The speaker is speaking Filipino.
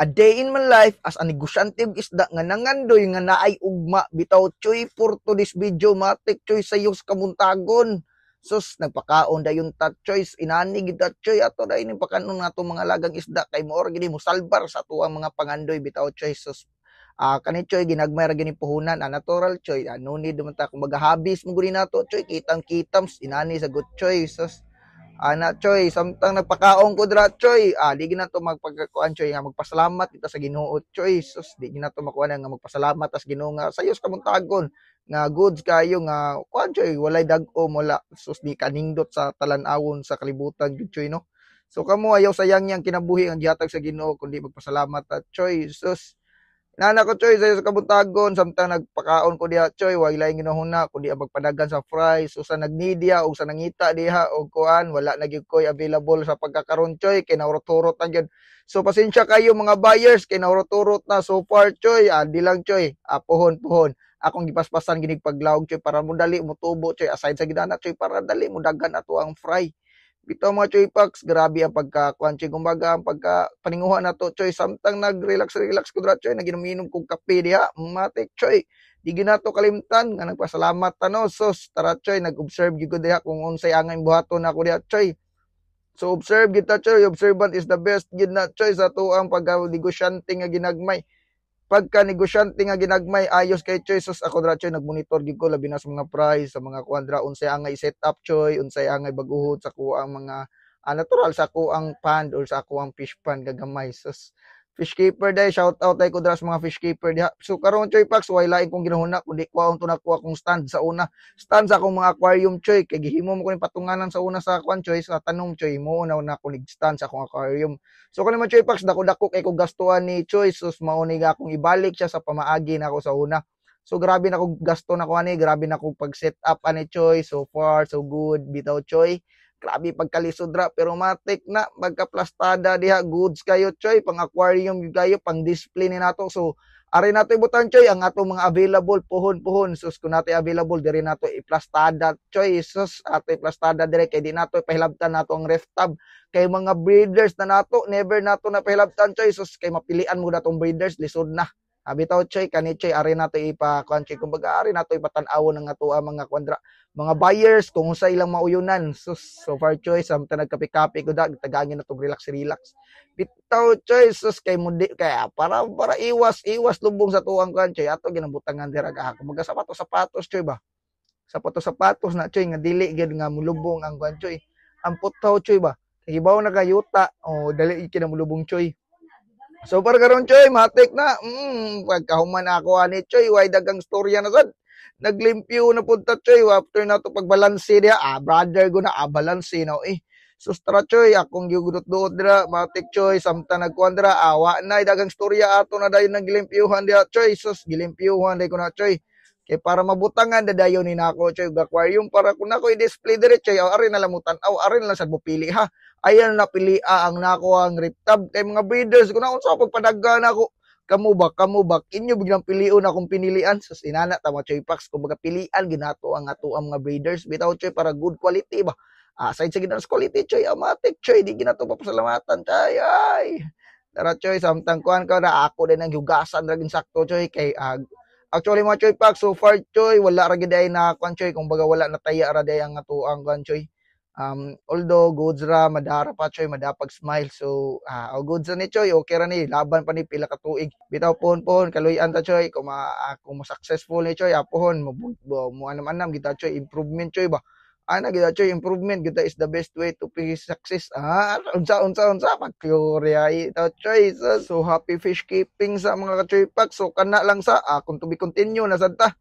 A day in my life as a negosyante og isda nga nangandoy nga naay ugma bitaw choy for to this video matik choy sayo sa kamuntagon. Sus nagpakaon dayon ta choice inani gid ta choy ato dai ni pakanon nato mga lagang isda kay mo or gini mo salbar sa tuwang mga pangandoy bitaw choy sus kani choy ginagmay ra gini puhunan natural choy no need man ta kumbaga habis mo guni nato choy kitang kitams inani sa good choy sus ana choy samtang nagpakaon ko dra choy di gina to magpagkuan choy nga magpasalamat kita sa Ginoo choy sus di gina to makuha nga magpasalamat as Ginoo nga sayos kamuntagon nga goods kayo nga kuan choy walay dag-o wala sus di kanindot sa talan-awon sa kalibutan gud choy no. So kamo ayaw sayang yang kinabuhi ang gihatag sa Ginoo kundi magpasalamat ta choy sus. Nana ko choy sa kabuntagon samtang nagpakaon ko diha choy wala ginahuna kundi magpadagan sa fries so sa nagnidia o sa nangita diha o kuan wala na gyud koy available sa pagkakaron choy kay naurot-urot na gyud. So pasensya kayo mga buyers kay naurot-urot na so far choy di lang choy pohon akong gipaspasan ginig paglawog choy para mo dali mo tubo choy aside sa gidana choy para dali mo dagan ato ang fry. Bitaw mga choy packs, grabe ang pagka-kuan choy kumbaga ang pagka-paninguha na to choy samtang nag-relax ko dra choy naginom kog kape diha matik choy di ginato kalimtan nga nagpasalamat tano sos tara choy nag-observe gyud diha kung unsay angay buhaton ako diha choy. So observe kita choy, observant is the best gid na choy sa tuang pagka-negosyante nga ginagmay. Pagka-negosyante nga ginagmay ayos kay choy sus ako dra choy nagmonitor gid ko labi na sa mga price sa mga kuandra unsay angay set up choy unsay angay baguhod sa kuang mga natural sa kuang pond or sa kuang fish pond gagamay sus fish keeper day shout out ay ko dra sa mga fish keeper diha. So karon choy packs way lain kong ginahuna kundi kuwaon to nakuha kong stand sa una stand sa akong mga aquarium choy kay gihimo mo ko ni patunganan sa una sa kuan choy sa tanom choy mo na ko nig stand sa akong aquarium. So kani man choy packs dako kay ko gastuan ni choy sus mao ni akong ibalik siya sa pamaagi nako sa una. So grabe na ko gasto na ko ani grabe na ko pag set up ani choy so far so good bitaw choy. Grabe pagkalisod ra pero matik na magkaplastada diha goods kayo choy pang aquarium kayo pang display ni nato. So ari nato ibutan choy ang ato mga available puhon sus kun nato available diri nato iplastada choy sus ato iplastada dire kay di nato ipahilabtan nato ang ref tab kay mga breeders na nato never nato na pahilabtan choy sus kay mapilian mo natong breeders lisod na. Bitaw choy kani choy ari nato ipa-kuan choy kumbaga ari nato ipatan-awon ang ato mga kuandra mga buyers kung sa ilang mauyunan so far choy samtang nagkape-kape ko tagangin na to relax bitaw choy sus kay mundi kay para iwas lubong sa tuang kuan choy ato ginabutangan dira ka kumbaga sapatos choy ba sapatos na choy nga dili gid nga mulubong ang kuan choy ang putaw choy ba hibaw na kayuta dali kinamulubong choy. So para karon choy matik na pagkahuman ako ani choy way dagang storya na sad naglimpyo na punta choy after na to pagbalanse diha brother go na balanse na so tara choy akong gigudot-duot dira matik choy samtang nagkuan dira awa na dagang storya ato na dayon naglimpyuhan diha choy sus gilimpyuhan day ko na choy kay para mabutangan dadayon ni nako choy aquarium para kun nako i-display dire choy ari na lamutan ari na sad mo pili ha. Ayan na pili ang nako ang riptab kay mga breeders ko na unsa pagpadagan ako kamubak inyo biglang pilion akong pinilian sus inana tama choy packs kumbaga pilian ginato ang ato ang mga breeders bitaw choy para good quality ba aside sa ginas quality choy amatic choy di ginato papasalamatan choy ay tara choy samtang kuan ka na ako din ang hugasan ra sakto choy kay actually mga choy packs so far choy wala ra gid ay na kuan choy kumbaga wala na taya ra day ang ato ang kuan choy. Although goods ra madara pa choy madapag smile so goods ni choy okay ra ni laban pa ni pila ka tuig bitaw pohon kaluyan ta choy kung mo successful ni choy pohon mo anam kita choy improvement choy ba ana kita choy improvement kita is the best way to be success unsa pagklorya ito choy so happy fish keeping sa mga ka choy pack so kana lang sa kung to be continue na sad ta.